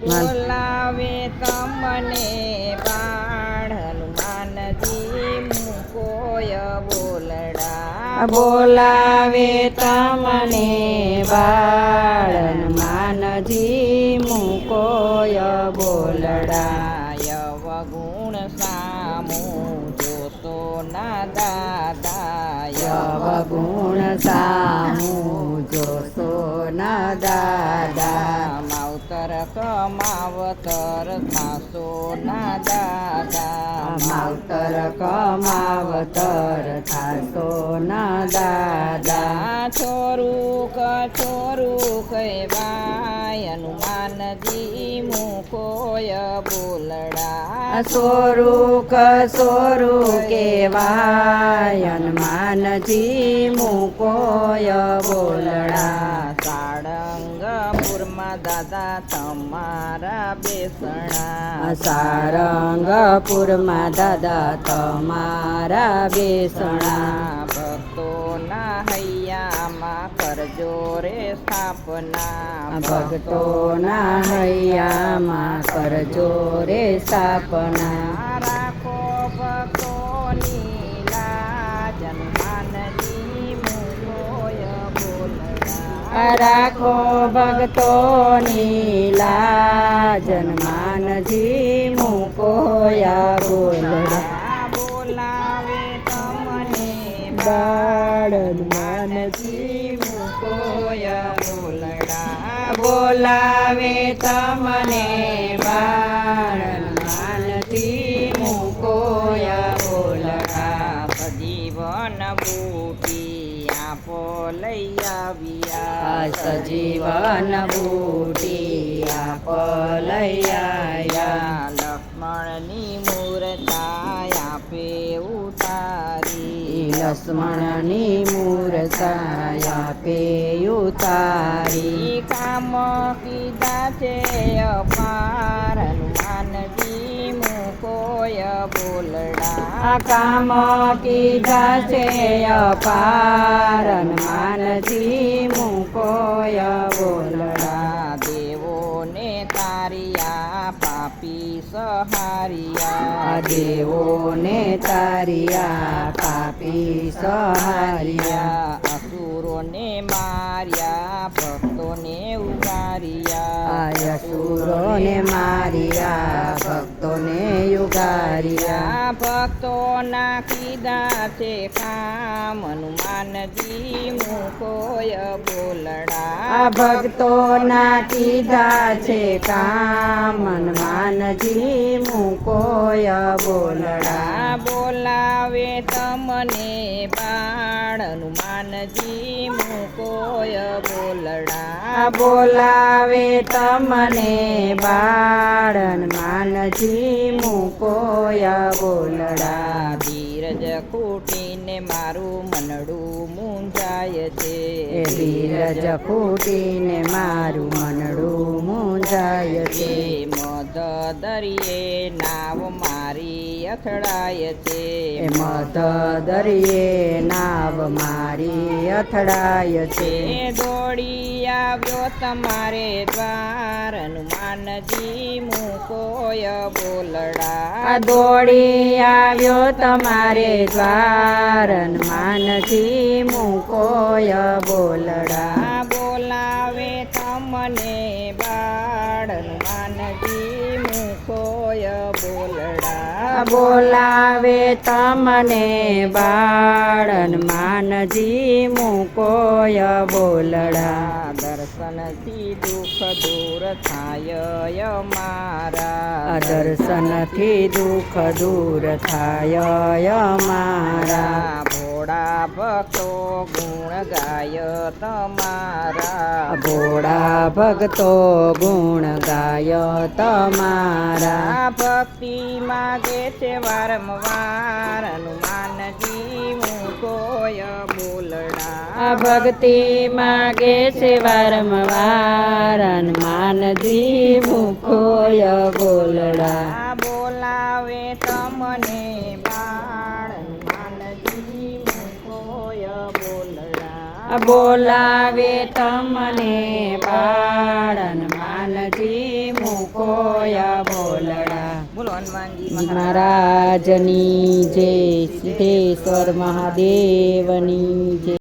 બોલાવે તમને બાળ હનુમાનજી મૂકોય બોલડા બોલાવે તમને બાળ હનુમાનજી મૂકોય બોલડા યવગુણ સામું જોશો ના દાદા યવગુણ સામું જોશો ના દાદા માવતર કમાવતર થાશો ના દાદા માવતર કમાવતર થાશો ના દાદા છોરું કછોરું કહેવાય હનુમાનજી મૂકોય બોલડા સોરું કેવાય હનુમાનજી મૂકોય બોલડા સાળંગપુરમાં દાદા તમારા બેસણા સારંગપુરમાં દાદા તમારા બેસણા ભક્તોના હૈયામાં કરજો રે સ્થાપના ભક્તોના હૈયામાં કરજો રે સ્થાપના રાખો ભક્તોની લાજ હનુમાનજી મૂકોય બોલડા રાખો ભક્તોની લાજ હનુમાનજી મૂકોયા બોલડા બોલાવે તમને બાળ હનુમાનજી મૂકોય બોલડા બોલાવે તમને બાળ હનુમાનજી મૂકોયા બોલડા સજીવન બૂટી આપો લઈ આવ્યા સજીવન બૂટી આપ લઈ આવ્યા લક્ષ્મણની મૂર્તા આપે ઉતારી લક્ષ્મણની મૂર્તા આપે ઉતારી કામ કીધા છે અપાર હનુમાનજી મૂકોય બોલડા કામ કીધા છે અપાર હનુમાનજી મૂકોય બોલડા દેવોને તારિયા પાપી સહારિયા દેવોને તારિયા પાપી સહારિયા અસુરોને માર્યા ભક્તોને ઉગારિયા અસુરોને માર્યા ભક્તોને યુગારિયા ભક્તોના કીધા છે કામ હનુમાનજી મૂકોય બોલડા ભક્તોના કીધા છે કામ હનુમાનજી મૂકોય બોલડા બોલાવે તમને બાળ હનુમાનજી મૂકોય બોલડા બોલાવે તમને બાળ હનુમાનજી મૂકોય બોલડા ધીરજ ખૂટીને મારું મનડું મૂંઝાય છે ધીરજ ખૂટીને મારું મનડું મૂંઝાય છે મધ દરિયે નાવ મારી અથડાય છે મધ દરિયે નાવ મારી અથડાય છે દોડી આવ્યો તમારે દ્વાર હનુમાનજી મૂકોય બોલડા દોડી આવ્યો તમારે દ્વાર હનુમાનજી મૂકોય બોલડા બોલાવે તમને બાળ હનુમાનજી મૂકોય બોલડા બોલાવે તમને બાળ હનુમાનજી મૂકોય બોલડા દર્શનથી દુઃખ દૂર થાય મારા દર્શનથી દુઃખ દૂર થાય મારા ભોળા ભક્તો ગુણ ગાય તમારા ભોળા ભક્તો ગુણ ગાય તમારા ભક્તિ માગે છે વારંવાર હનુમાનજી મૂકોય બોલડા ભક્તિ માગે છે વારંવાર હનુમાનજી મૂકોય બોલડા બોલાવે તમને બાળ હનુમાનજી મૂકોય બોલડા બોલાવે તમને બાળ હનુમાનજી મૂકો મુકોય બોલડા. બોલો હનુમાનજી મહારાજની જય સિદ્ધેશ્વર મહાદેવની જય.